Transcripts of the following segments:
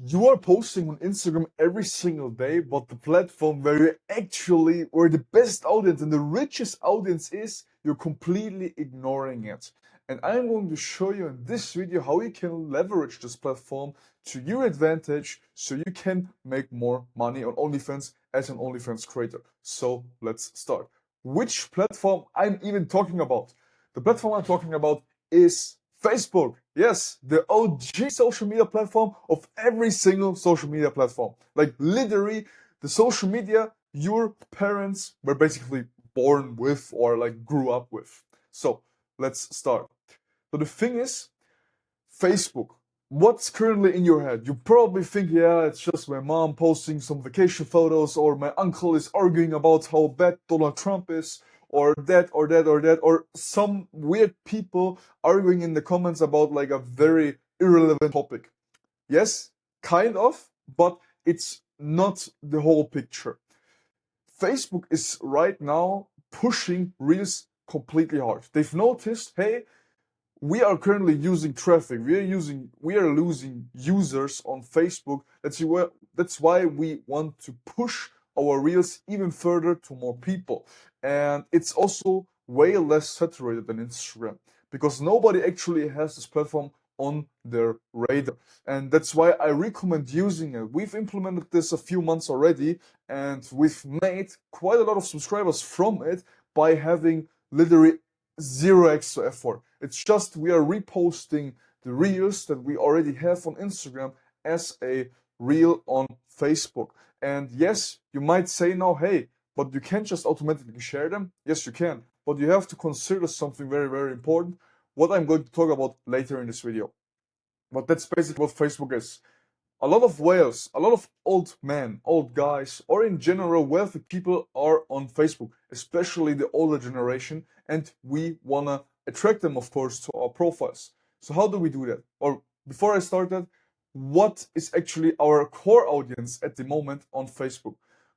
You are posting on Instagram every single day, but the platform where the best audience and the richest audience is, you're completely ignoring it. And I'm going to show you in this video how you can leverage this platform to your advantage so you can make more money on OnlyFans as an OnlyFans creator. So let's start. Which platform I'm even talking about? The platform I'm talking about is Facebook. Yes, the OG social media platform of every single social media platform. Like literally the social media your parents were basically born with or like grew up with. So let's start. So the thing is, Facebook. What's currently in your head? You probably think, yeah, it's just my mom posting some vacation photos, or my uncle is arguing about how bad Donald Trump is, or that, or that, or that, or some weird people arguing in the comments about like a very irrelevant topic. Yes, kind of, but it's not the whole picture. Facebook is right now pushing Reels completely hard. They've noticed, hey, we are currently using traffic. We are losing users on Facebook. That's why we want to push our reels even further to more people. And it's also way less saturated than Instagram because nobody actually has this platform on their radar. And that's why I recommend using it. We've implemented this a few months already, and we've made quite a lot of subscribers from it by having literally zero extra effort. It's just we are reposting the reels that we already have on Instagram as a reel on Facebook. And yes, you might say now, hey, but you can't just automatically share them. Yes, you can, but you have to consider something very, very important, what I'm going to talk about later in this video. But that's basically what Facebook is. A lot of whales, a lot of old men, old guys, or in general wealthy people are on Facebook, especially the older generation, and we wanna attract them, of course, to our profiles. So how do we do that? Or before I start that, what is actually our core audience at the moment on Facebook?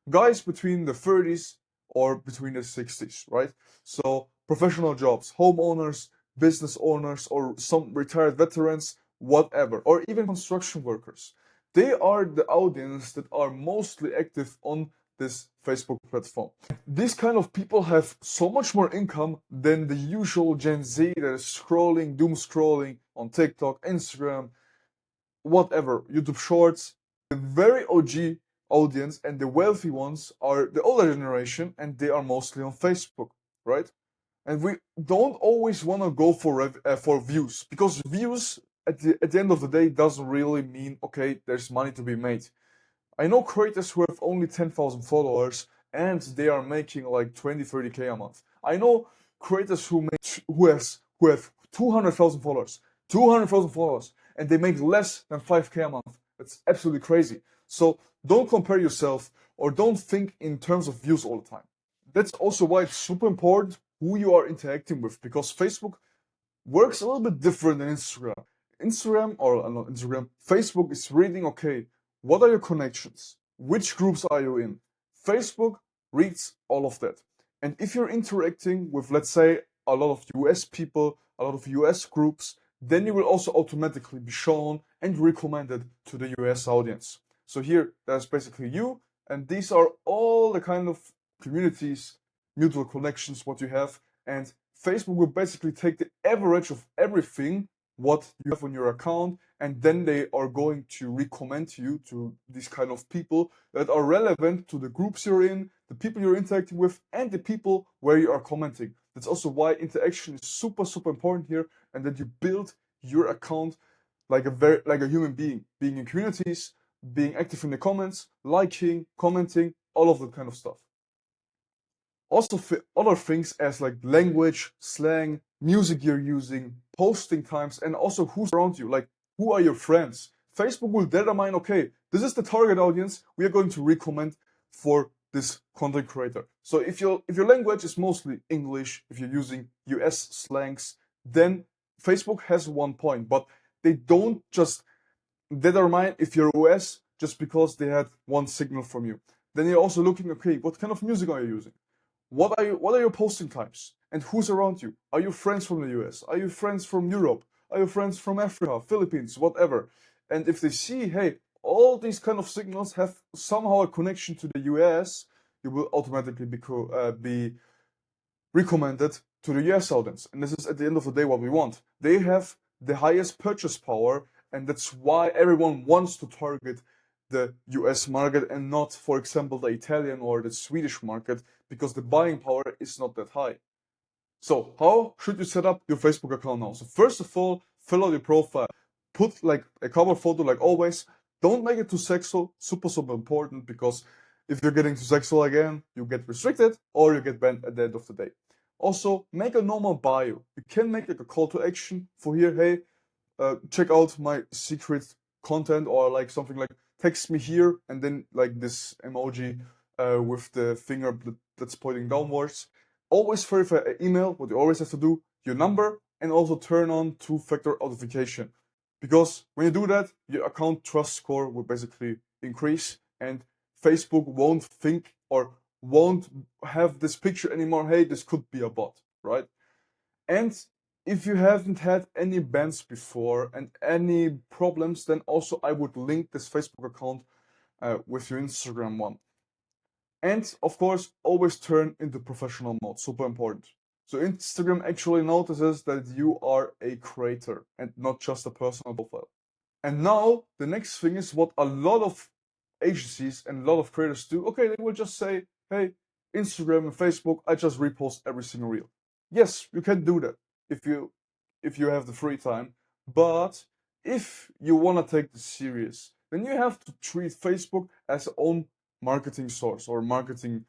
Guys between the 30s or between the 60s, right? So professional jobs, homeowners, business owners, or some retired veterans, whatever, or even construction workers. They are the audience that are mostly active on this Facebook platform. These kind of people have so much more income than the usual Gen Z that is scrolling, doom scrolling on TikTok, Instagram, whatever, YouTube Shorts. The very OG audience and the wealthy ones are the older generation, and they are mostly on Facebook, right? And we don't always want to go for views, because views at the end of the day doesn't really mean okay, there's money to be made. I know creators who have only 10,000 followers and they are making like 20, 30K a month. I know creators who have 200,000 followers, 200,000 followers, and they make less than 5K a month. That's absolutely crazy. So don't compare yourself or don't think in terms of views all the time. That's also why it's super important who you are interacting with, because Facebook works a little bit different than Instagram. Not Instagram, Facebook is reading, okay, what are your connections? Which groups are you in? Facebook reads all of that. And if you're interacting with, let's say, a lot of US people, a lot of US groups, then you will also automatically be shown and recommended to the US audience. So here, there's basically you, and these are all the kind of communities, mutual connections, what you have. And Facebook will basically take the average of everything what you have on your account, and then they are going to recommend you to these kind of people that are relevant to the groups you're in, the people you're interacting with, and the people where you are commenting. That's also why interaction is super, super important here, and that you build your account like a human being, being in communities, being active in the comments, liking, commenting, all of that kind of stuff. Also, other things as like language, slang, music you're using, posting times, and also who's around you. Like, who are your friends? Facebook will determine, okay, this is the target audience we are going to recommend for this content creator. So if your language is mostly English, if you're using US slangs, then Facebook has one point, but they don't just determine if you're US just because they had one signal from you. Then you're also looking, okay, what kind of music are you using? What are your posting types? And who's around you? Are you friends from the US? Are you friends from Europe? Are you friends from Africa, Philippines, whatever? And if they see, hey, all these kind of signals have somehow a connection to the US, you will automatically be recommended to the US audience. And this is at the end of the day what we want. They have the highest purchase power, and that's why everyone wants to target the US market and not, for example, the Italian or the Swedish market, because the buying power is not that high. So how should you set up your Facebook account now? So first of all, fill out your profile. Put like a cover photo like always. Don't make it too sexual. Super, super important, because if you're getting too sexual again, you get restricted or you get banned at the end of the day. Also, make a normal bio. You can make like a call to action for here, hey, check out my secret content, or like something like text me here, and then like this emoji with the finger that's pointing downwards. Always verify an email, what you always have to do, your number, and also turn on two-factor authentication. Because when you do that, your account trust score will basically increase, and Facebook won't think or won't have this picture anymore, hey, this could be a bot, right? And if you haven't had any bans before and any problems, then also I would link this Facebook account with your Instagram one. And of course, always turn into professional mode, super important. So Instagram actually notices that you are a creator and not just a personal profile. And now the next thing is what a lot of agencies and a lot of creators do. Okay, they will just say, hey, Instagram and Facebook, I just repost every single reel. Yes, you can do that if you have the free time. But if you want to take this serious, then you have to treat Facebook as its own marketing source or marketing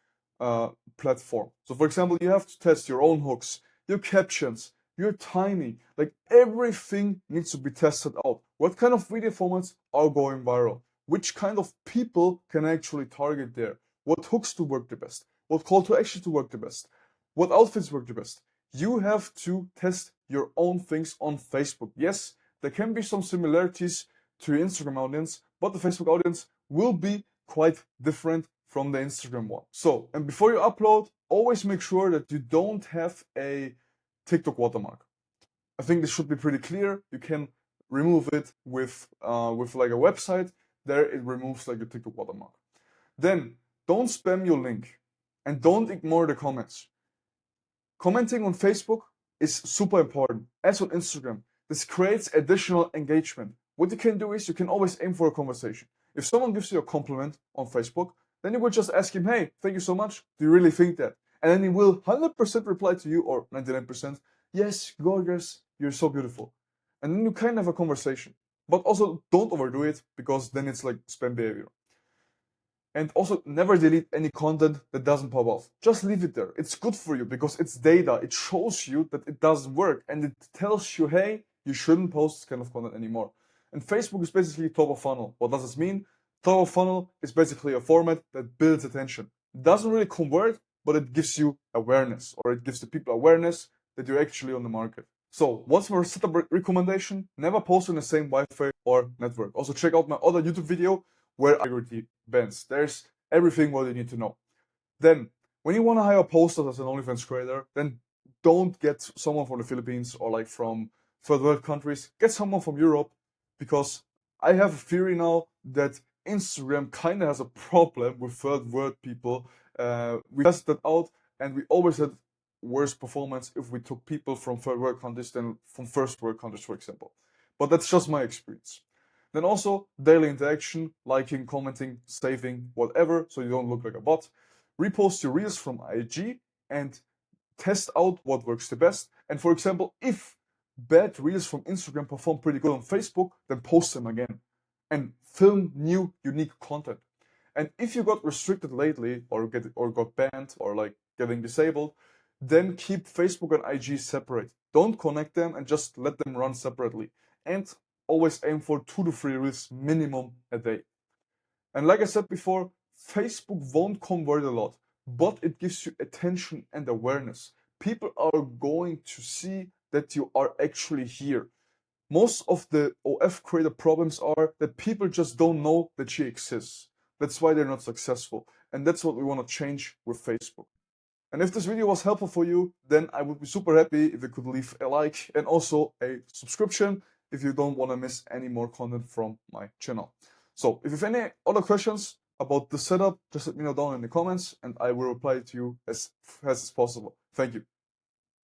platform. So for example, you have to test your own hooks, your captions, your timing, like everything needs to be tested out. What kind of video formats are going viral? Which kind of people can actually target there? What hooks to work the best? What call to action to work the best? What outfits work the best? You have to test your own things on Facebook. Yes, there can be some similarities to your Instagram audience, but the Facebook audience will be quite different from the Instagram one. So, and before you upload, always make sure that you don't have a TikTok watermark. I think this should be pretty clear. You can remove it with like a website. There it removes like a TikTok watermark. Then don't spam your link and don't ignore the comments. Commenting on Facebook is super important, as on Instagram. This creates additional engagement. What you can do is you can always aim for a conversation. If someone gives you a compliment on Facebook, then you will just ask him, hey, thank you so much. Do you really think that? And then he will 100% reply to you, or 99%, yes, gorgeous, you're so beautiful. And then you kind of have a conversation. But also don't overdo it, because then it's like spam behavior. And also never delete any content that doesn't pop off. Just leave it there. It's good for you because it's data. It shows you that it doesn't work, and it tells you, hey, you shouldn't post this kind of content anymore. And Facebook is basically top of funnel. What does this mean? Top of funnel is basically a format that builds attention. It doesn't really convert, but it gives you awareness, or it gives the people awareness that you're actually on the market. So what's my setup recommendation? Never post on the same Wi-Fi or network. Also check out my other YouTube video where integrity bans. There's everything what you need to know. Then, when you want to hire posters as an OnlyFans creator, then don't get someone from the Philippines or like from third world countries. Get someone from Europe, because I have a theory now that Instagram kind of has a problem with third world people. We tested that out, and we always had worse performance if we took people from third world countries than from first world countries, for example. But that's just my experience. Then also daily interaction, liking, commenting, saving, whatever, so you don't look like a bot. Repost your reels from IG and test out what works the best. And for example, if bad reels from Instagram perform pretty good on Facebook, then post them again and film new unique content. And if you got restricted lately or got banned or like getting disabled, then keep Facebook and IG separate. Don't connect them and just let them run separately. And always aim for 2 to 3 reels minimum a day. And like I said before, Facebook won't convert a lot, but it gives you attention and awareness. People are going to see that you are actually here. Most of the OF creator problems are that people just don't know that she exists. That's why they're not successful. And that's what we want to change with Facebook. And if this video was helpful for you, then I would be super happy if you could leave a like and also a subscription if you don't want to miss any more content from my channel. So if you have any other questions about the setup, just let me know down in the comments and I will reply to you as fast as possible. Thank you.